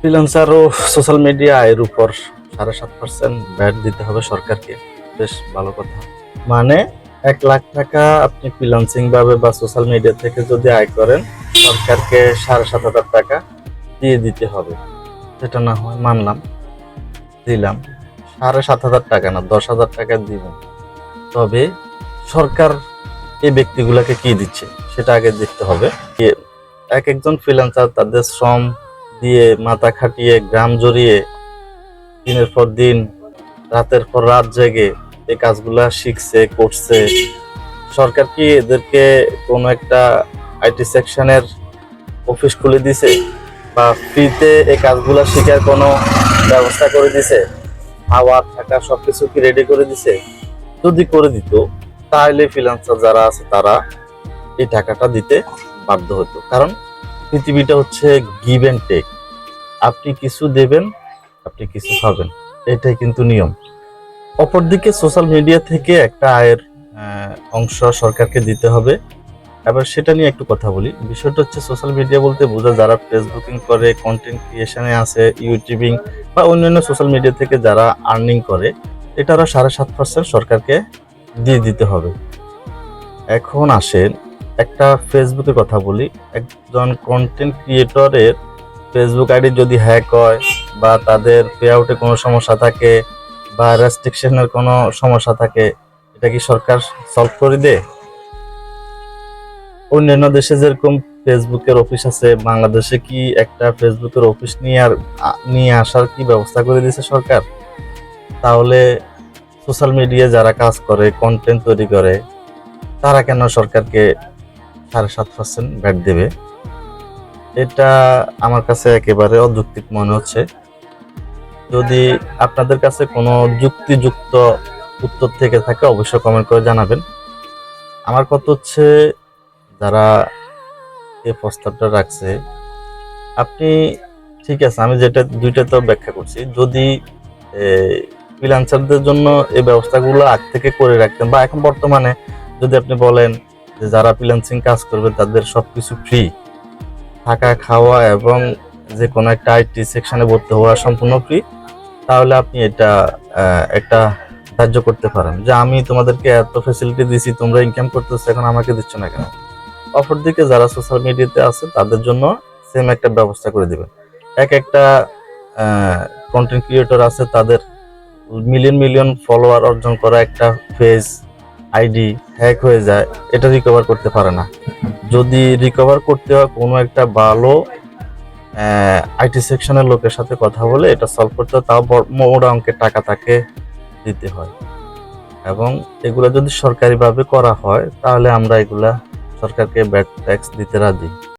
Freelancer ও social media এর উপর 7.5% VAT দিতে হবে সরকারকে। বেশ ভালো কথা। মানে 1 লাখ টাকা আপনি ফ্রিল্যান্সিং ভাবে বা সোশ্যাল মিডিয়া থেকে যদি আয় করেন, সরকারকে 7,500 টাকা দিয়ে দিতে হবে। সেটা না হয় মানলাম, দিলাম। 7,500 টাকা না, 10,000 টাকা দিব। তবে সরকার এই ব্যক্তিগুলাকে কি দিচ্ছে সেটা আগে দেখতে হবে। এক একজন ফ্রিল্যান্সার তাদের শ্রম দিয়ে মাথা খাটিয়ে গ্রাম জড়িয়ে দিনের পর দিন রাতের পর রাত জেগে এই কাজগুলা শিখছে করছে। সরকার কি এদেরকে কোনো একটা আইটি সেকশনের অফিস খুলে দিছে বা ফ্রিতে এই কাজগুলা শেখার কোনো ব্যবস্থা করে দিছে? খাওয়া থাকা সবকিছু কি রেডি করে দিছে? যদি করে দিত তাহলে ফ্রিল্যান্সার যারা আছে তারা এই টাকাটা দিতে বাধ্য হতো। কারণ পৃথিবীটা হচ্ছে গিভ অ্যান্ড টেক। আপনি কিছু দেবেন, আপনি কিছু পাবেন, এটাই কিন্তু নিয়ম। অপরদিকে সোশ্যাল মিডিয়া থেকে একটা আয়ের অংশ সরকারকে দিতে হবে। এবার সেটা নিয়ে একটু কথা বলি। বিষয়টা হচ্ছে সোশ্যাল মিডিয়া বলতে বোঝা যারা ফেসবুকিং করে, কন্টেন্ট ক্রিয়েশনে আছে, ইউটিউবিং বা অন্যান্য সোশ্যাল মিডিয়া থেকে যারা আর্নিং করে, এটারও 7.5% সরকারকে দিয়ে দিতে হবে। এখন আসেন একটা ফেসবুকের কথা বলি। একজন কন্টেন্ট ক্রিয়েটরের ফেসবুক আইডি যদি হ্যাক হয় বা তাদের পে আউটে কোনো সমস্যা থাকে বা রেস্ট্রিকশনের কোনো সমস্যা থাকে, এটা কি সরকার সলভ করে দেয়? অন্যান্য দেশে যেরকম ফেসবুকের অফিস আছে, বাংলাদেশে কি একটা ফেসবুকের অফিস নিয়ে আসার কি ব্যবস্থা করে দিয়েছে সরকার? তাহলে সোশ্যাল মিডিয়া যারা কাজ করে, কন্টেন্ট তৈরি করে, তারা কেন সরকারকে 7.5% ভ্যাট দেবে? এটা আমার কাছে একেবারে অযৌক্তিক মনে হচ্ছে। যদি আপনাদের কাছে কোনো যুক্তিযুক্ত উত্তর থেকে থাকে অবশ্যই কমেন্ট করে জানাবেন। আমার কথা হচ্ছে, যারা এই প্রস্তাবটা রাখছে, আপনি ঠিক আছে, আমি যেটা দুইটা তো ব্যাখ্যা করছি। যদি ফ্রিল্যান্সারদের জন্য এই ব্যবস্থাগুলো আগ থেকে করে রাখতেন বা এখন বর্তমানে যদি আপনি বলেন যে যারা ফ্রিল্যান্সিং কাজ করবে তাদের সবকিছু ফ্রি, থাকা খাওয়া এবং যে কোনো একটা আইটি সেকশনে ভর্তি হওয়া সম্পূর্ণ ফ্রি, তাহলে আপনি এটা একটা ধার্য করতে পারেন যে আমি তোমাদেরকে এত ফ্যাসিলিটি দিছি, তোমরা ইনকাম করতেছো, এখন আমাকে দিচ্ছ না কেন? অপরদিকে যারা সোশ্যাল মিডিয়াতে আছে তাদের জন্য সেম একটা ব্যবস্থা করে দিবেন। একটা কন্টেন্ট ক্রিয়েটর আছে, তাদের মিলিয়ন মিলিয়ন ফলোয়ার অর্জন করা একটা পেজ আইডি হ্যাক হয়ে যায়, এটা রিকভার করতে পারে না। যদি রিকভার করতে হয় কোনো একটা ভালো আইটি সেকশনের লোকের সাথে কথা বলে এটা সলভ করতে হয়, তাও মোটা অঙ্কের টাকা তাকে দিতে হয়। এবং এগুলা যদি সরকারিভাবে করা হয় তাহলে আমরা এগুলা সরকারকে ভ্যাট ট্যাক্স দিতে রাজি।